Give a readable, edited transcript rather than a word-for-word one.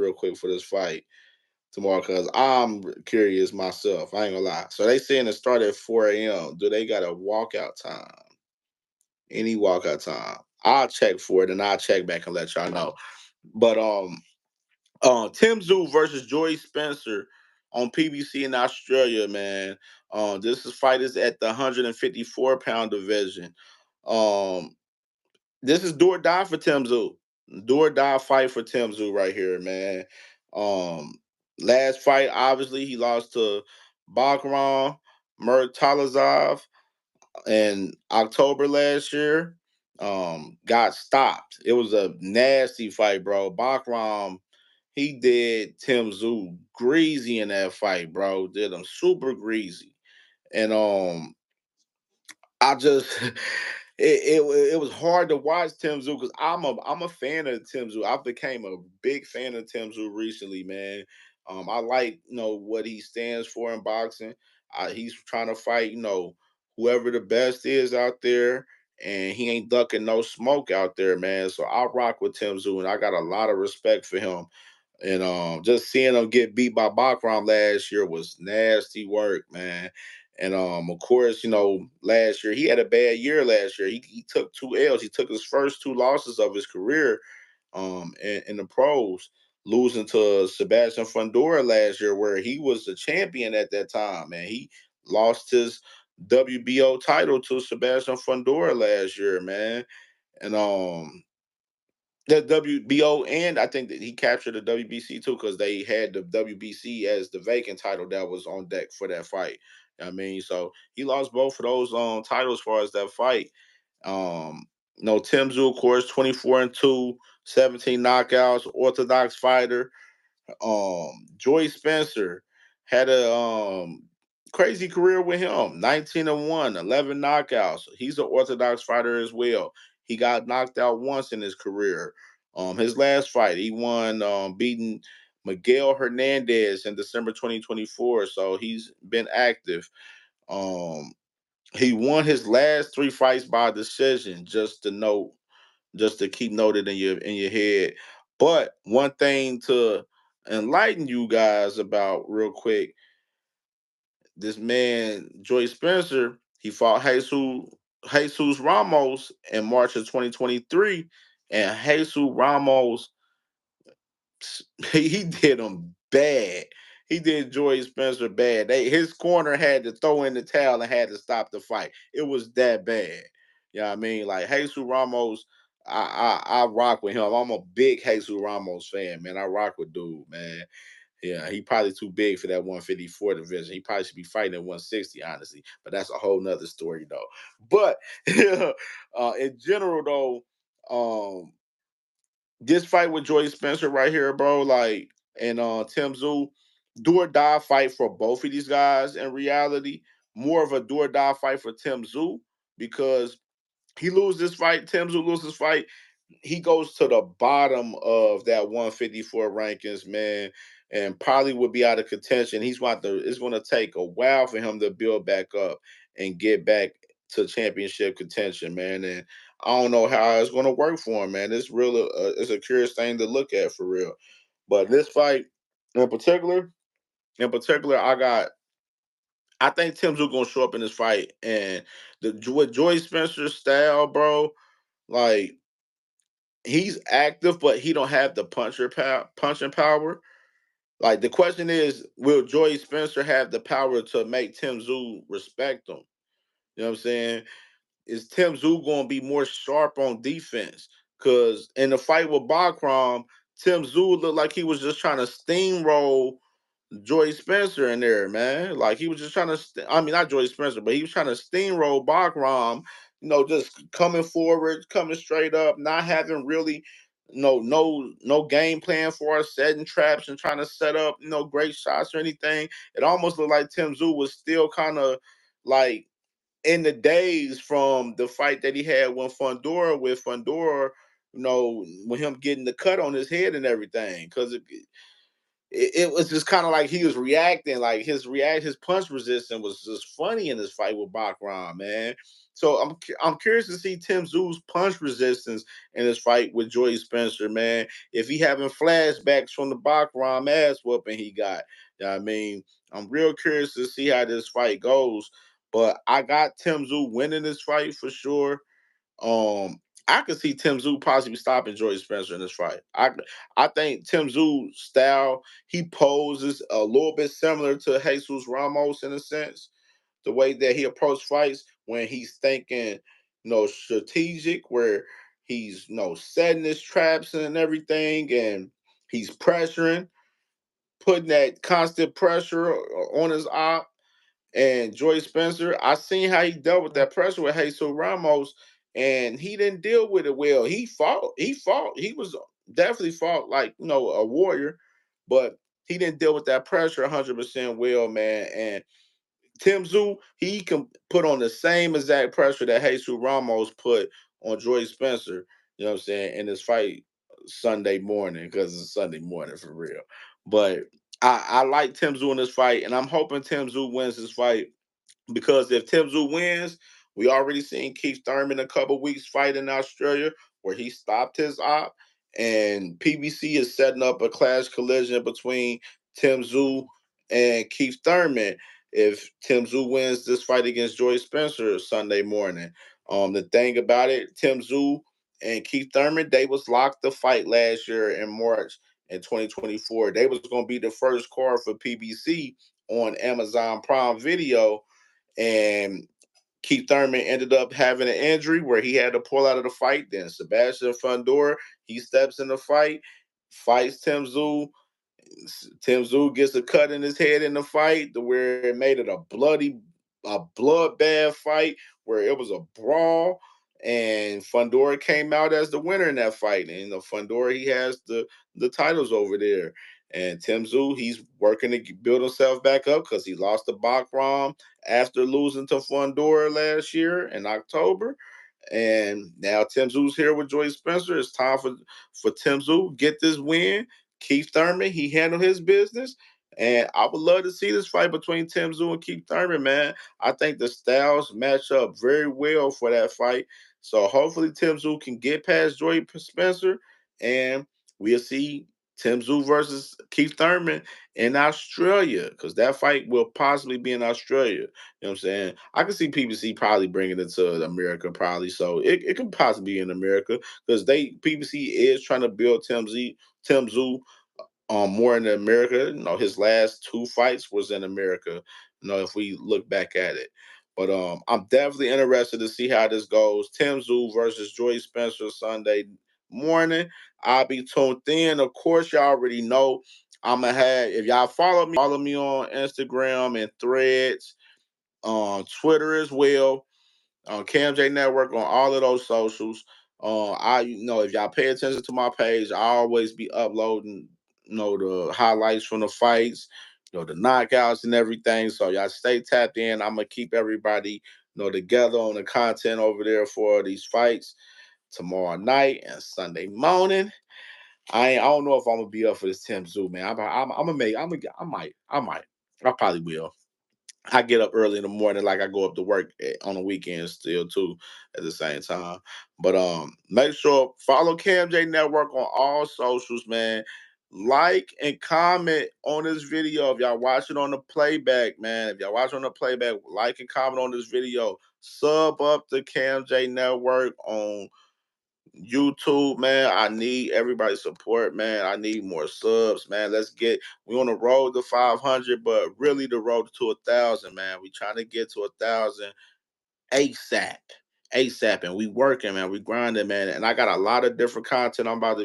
real quick for this fight tomorrow because I'm curious myself. I ain't gonna lie. So they saying it start at 4 a.m. Do they got a walkout time? Any walkout time? I'll check for it and I'll check back and let y'all know. But Tim Tszyu versus Joy Spencer on PBC in Australia, man. This is fight is at the 154-pound division. Um, this is do or die for Tim Tszyu. Do or die fight for Tim Tszyu right here, man. Um, Last fight, obviously, he lost to Bakram Murtalazov in October last year. Got stopped. It was a nasty fight, bro. Bakram, he did Tim Tszyu greasy in that fight, bro. Did him super greasy. And I just it was hard to watch Tim Tszyu because I'm a fan of Tim Tszyu. I became a big fan of Tim Tszyu recently, man. I like what he stands for in boxing. He's trying to fight whoever the best is out there, and he ain't ducking no smoke out there, man. So I rock with Tim Tszyu, and I got a lot of respect for him. And just seeing him get beat by Bakram last year was nasty work, man. And of course, last year he had a bad year last year. He took 2 L's. He took his first 2 losses of his career in the pros, losing to Sebastian Fundora last year, where he was the champion at that time, man. He lost his WBO title to Sebastian Fundora last year, man. And the WBO, and I think that he captured the WBC too because they had the WBC as the vacant title that was on deck for that fight. I mean, so he lost both of those titles as far as that fight. No, Tim Tszyu, of course, 24-2, 17 knockouts, orthodox fighter. Joy Spencer had a crazy career with him. 19-1, 11 knockouts. He's an orthodox fighter as well. He got knocked out once in his career. His last fight, he won beating Miguel Hernandez in December 2024. So he's been active. Um, he won his last 3 fights by decision, just to keep noted in your head. But one thing to enlighten you guys about real quick, this man Joy Spencer, he fought Jesus Ramos in March of 2023, and Jesus Ramos he did him bad. He did Joy Spencer bad. His corner had to throw in the towel and had to stop the fight. It was that bad. You know what I mean? Like Jesus Ramos, I rock with him. I'm a big Jesus Ramos fan, man. I rock with dude, man. Yeah, he probably too big for that 154 division. He probably should be fighting at 160, honestly. But that's a whole nother story, though. But in general, though, this fight with Joy Spencer right here, bro, like, and Tim Tszyu, do or die fight for both of these guys in reality. More of a do or die fight for Tim Tszyu because he loses this fight, Tim Tszyu loses this fight, he goes to the bottom of that 154 rankings, man, and probably would be out of contention. It's going to take a while for him to build back up and get back to championship contention, man. And I don't know how it's going to work for him, man. It's a curious thing to look at for real. But this fight in particular, I think Tim Tszyu going to show up in this fight, and with Joy Spencer's style, bro, like he's active, but he don't have the punching power. Like the question is, will Joy Spencer have the power to make Tim Tszyu respect him? You know what I'm saying? Is Tim Tszyu going to be more sharp on defense? Because in the fight with Bakram, Tim Tszyu looked like he was just trying to steamroll Joy Spencer in there, man. Like he was just trying to, I mean, not Joy Spencer, but he was trying to steamroll Bakram, just coming forward, coming straight up, not having really no game plan for us, setting traps and trying to set up, great shots or anything. It almost looked like Tim Tszyu was still kind of like in the days from the fight that he had with Fundora, with him getting the cut on his head and everything. Because it was just kind of like he was reacting, like his punch resistance was just funny in this fight with Bakram, man. So I'm curious to see Tim Tszyu's punch resistance in his fight with Joey Spencer, man. If he having flashbacks from the Bachram ass whooping he got, you know what I mean, I'm real curious to see how this fight goes. But I got Tim Tszyu winning this fight for sure. Um, I could see Tim Tszyu possibly stopping Joey Spencer in this fight. I think Tim Tszyu's style, he poses a little bit similar to Jesus Ramos in a sense, the way that he approached fights when he's thinking, strategic, where he's setting his traps and everything, and he's pressuring, putting that constant pressure on his op. And Joy Spencer, I seen how he dealt with that pressure with Jesus Ramos, and he didn't deal with it well. He fought. He fought. He was definitely fought like a warrior, but he didn't deal with that pressure 100% well, man. And Tim Tszyu, he can put on the same exact pressure that Jesus Ramos put on Joy Spencer. You know what I'm saying? In this fight Sunday morning, because it's Sunday morning for real. But I like Tim Tszyu in this fight, and I'm hoping Tim Tszyu wins this fight, because if Tim Tszyu wins, we already seen Keith Thurman a couple weeks fight in Australia where he stopped his op, and PBC is setting up a clash collision between Tim Tszyu and Keith Thurman if Tim Tszyu wins this fight against Joy Spencer Sunday morning. The thing about it, Tim Tszyu and Keith Thurman, they was locked to fight last year in March in 2024. They was going to be the first card for PBC on Amazon Prime Video, and Keith Thurman ended up having an injury where he had to pull out of the fight. Then Sebastian Fundora, he steps in the fight, fights Tim Tszyu. Tim Tszyu gets a cut in his head in the fight to where it made it a bloodbath fight where it was a brawl. And Fundora came out as the winner in that fight. And Fundora, he has the titles over there. And Tim Tszyu, he's working to build himself back up because he lost to Bachram after losing to Fundora last year in October. And now Tim Tszyu's here with Joy Spencer. It's time for Tim Tszyu get this win. Keith Thurman, he handled his business. And I would love to see this fight between Tim Tszyu and Keith Thurman, man. I think the styles match up very well for that fight. So hopefully Tim Tszyu can get past Joy Spencer, and we'll see Tim Tszyu versus Keith Thurman in Australia, because that fight will possibly be in Australia. You know what I'm saying? I can see PBC probably bringing it to America, probably. So it could possibly be in America, because PBC is trying to build Tim Tszyu more in America. His last two fights was in America. If we look back at it. But I'm definitely interested to see how this goes. Tim Tszyu versus Joy Spencer Sunday morning. I'll be tuned in. Of course, y'all already know I'm gonna have, if y'all follow me on Instagram and Threads, on Twitter as well, on KMJ Network, on all of those socials. If y'all pay attention to my page, I always be uploading, the highlights from the fights, the knockouts and everything. So y'all stay tapped in. I'm gonna keep everybody, together on the content over there for these fights tomorrow night and Sunday morning. I don't know if I'm gonna be up for this Tim Tszyu, man. I'm gonna make. I might. I probably will. I get up early in the morning, like I go up to work on the weekends still too, at the same time. But make sure follow KMJ Network on all socials, man. Like and comment on this video if y'all watch it on the playback, man. If y'all watch on the playback, like and comment on this video. Sub up the KMJ Network on YouTube, man. I need everybody's support, man. I need more subs, man. We on the road to 500, but really the road to 1,000, man. We trying to get to 1,000 ASAP, ASAP, and we working, man. We grinding, man. And I got a lot of different content I'm about to